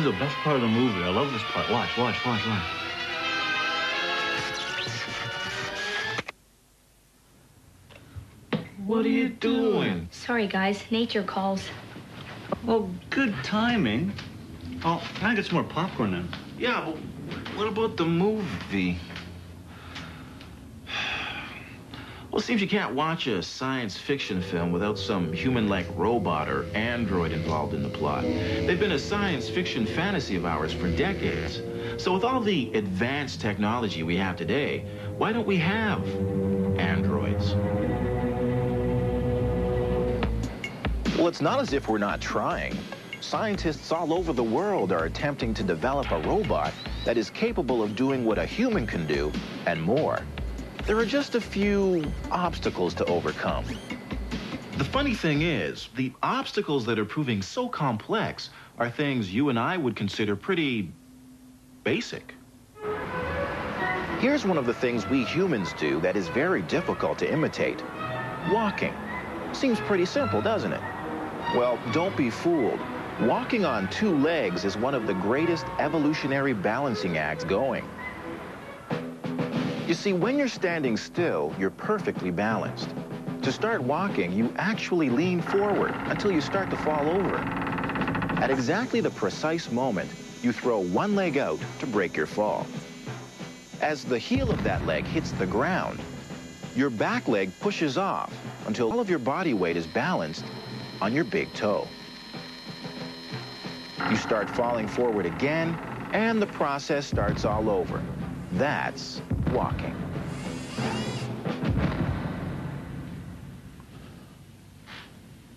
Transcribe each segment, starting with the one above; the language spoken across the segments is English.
the best part of the movie. I love this part. Watch, watch, watch, watch. What are you doing? Sorry, guys. Nature calls. Well, good timing. Oh, can I get some more popcorn then? Yeah, but what about the movie? Well, it seems you can't watch a science fiction film without some human-like robot or android involved in the plot. They've been a science fiction fantasy of ours for decades. So with all the advanced technology we have today, why don't we have androids? Well, it's not as if we're not trying. Scientists all over the world are attempting to develop a robot that is capable of doing what a human can do and more. There are just a few obstacles to overcome. The funny thing is, the obstacles that are proving so complex are things you and I would consider pretty basic. Here's one of the things we humans do that is very difficult to imitate. Walking. Seems pretty simple, doesn't it? Well, don't be fooled. Walking on two legs is one of the greatest evolutionary balancing acts going. You see, when you're standing still, you're perfectly balanced. To start walking, you actually lean forward until you start to fall over. At exactly the precise moment, you throw one leg out to break your fall. As the heel of that leg hits the ground, your back leg pushes off until all of your body weight is balanced on your big toe. You start falling forward again, and the process starts all over. That's walking.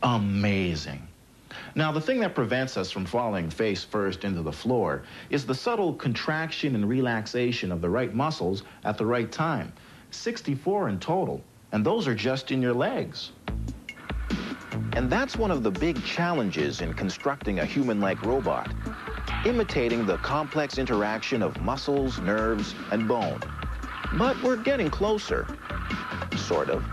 Amazing. Now, the thing that prevents us from falling face first into the floor is the subtle contraction and relaxation of the right muscles at the right time. 64 in total, and those are just in your legs. And that's one of the big challenges in constructing a human-like robot, imitating the complex interaction of muscles, nerves, and bone. But we're getting closer, sort of.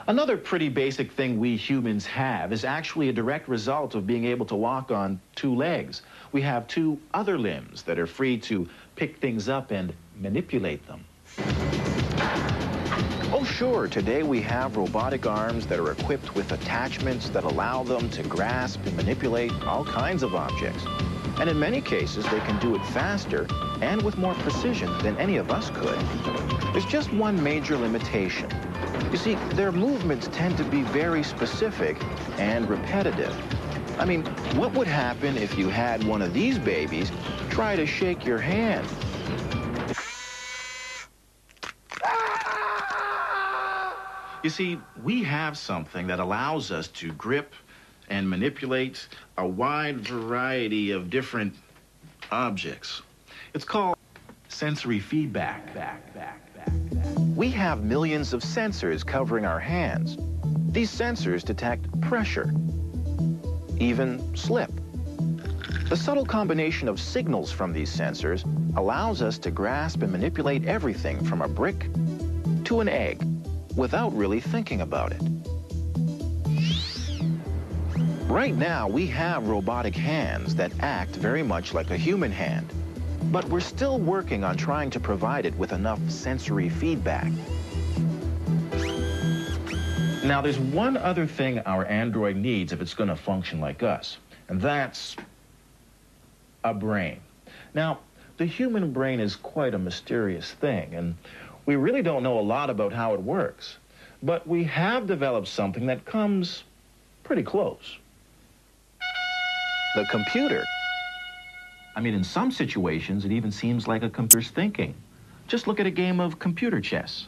Another pretty basic thing we humans have is actually a direct result of being able to walk on two legs. We have two other limbs that are free to pick things up and manipulate them. Oh, sure, today we have robotic arms that are equipped with attachments that allow them to grasp and manipulate all kinds of objects. And in many cases, they can do it faster and with more precision than any of us could. There's just one major limitation. You see, their movements tend to be very specific and repetitive. I mean, what would happen if you had one of these babies try to shake your hand? You see, we have something that allows us to grip and manipulate a wide variety of different objects. It's called sensory feedback. We have millions of sensors covering our hands. These sensors detect pressure, even slip. The subtle combination of signals from these sensors allows us to grasp and manipulate everything from a brick to an egg without really thinking about it. Right now, we have robotic hands that act very much like a human hand, but we're still working on trying to provide it with enough sensory feedback. Now, there's one other thing our android needs if it's going to function like us, and that's a brain. Now, the human brain is quite a mysterious thing, and we really don't know a lot about how it works, but we have developed something that comes pretty close. The computer. I mean, in some situations, it even seems like a computer's thinking. Just look at a game of computer chess.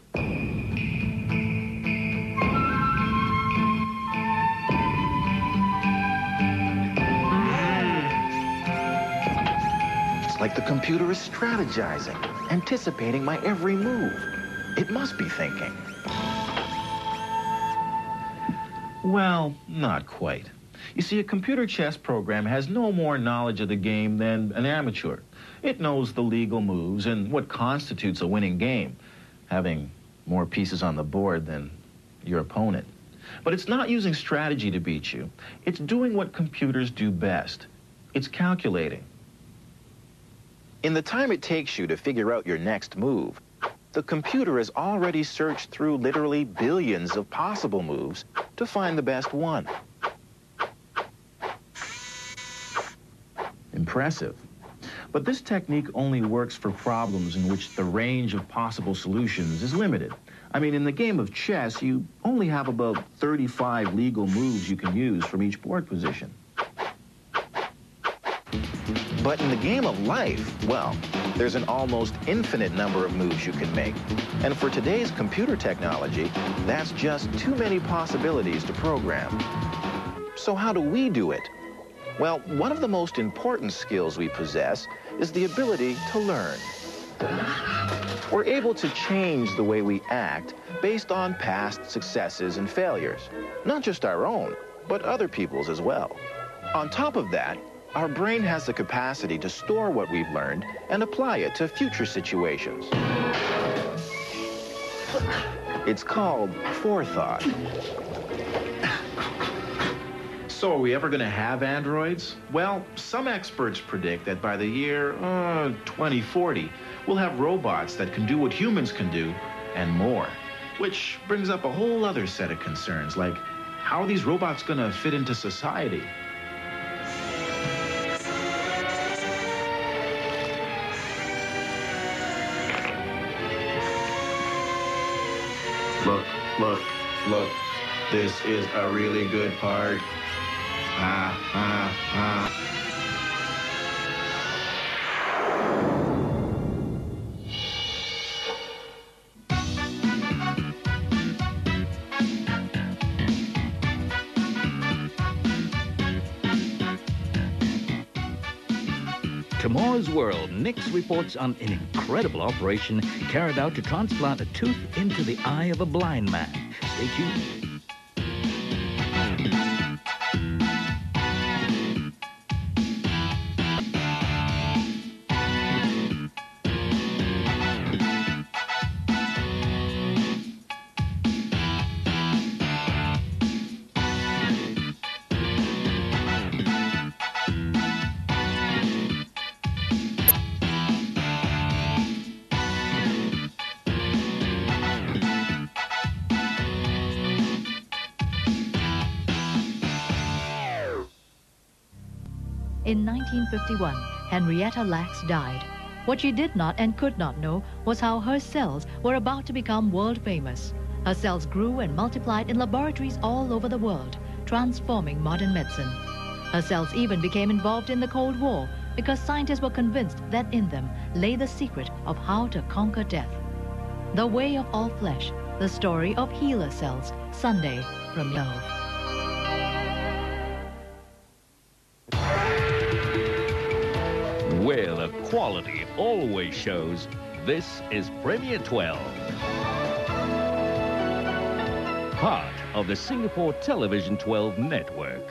It's like the computer is strategizing, anticipating my every move. It must be thinking. Well, not quite. You see, a computer chess program has no more knowledge of the game than an amateur. It knows the legal moves and what constitutes a winning game, having more pieces on the board than your opponent. But it's not using strategy to beat you. It's doing what computers do best. It's calculating. In the time it takes you to figure out your next move, the computer has already searched through literally billions of possible moves to find the best one. Impressive. But this technique only works for problems in which the range of possible solutions is limited. I mean, in the game of chess, you only have about 35 legal moves you can use from each board position. But in the game of life, well, there's an almost infinite number of moves you can make. And for today's computer technology, that's just too many possibilities to program. So how do we do it? Well, one of the most important skills we possess is the ability to learn. We're able to change the way we act based on past successes and failures. Not just our own, but other people's as well. On top of that, our brain has the capacity to store what we've learned and apply it to future situations. It's called forethought. So are we ever going to have androids? Well, some experts predict that by the year 2040, we'll have robots that can do what humans can do and more. Which brings up a whole other set of concerns, like how are these robots going to fit into society? Look, look, look. This is a really good part. Tomorrow's World, Nix reports on an incredible operation carried out to transplant a tooth into the eye of a blind man. Stay tuned. In 1951, Henrietta Lacks died. What she did not and could not know was how her cells were about to become world famous. Her cells grew and multiplied in laboratories all over the world, transforming modern medicine. Her cells even became involved in the Cold War because scientists were convinced that in them lay the secret of how to conquer death. The Way of All Flesh, the story of healer cells, Sunday from Love. Where the quality always shows, this is Premier 12. Part of the Singapore Television 12 network.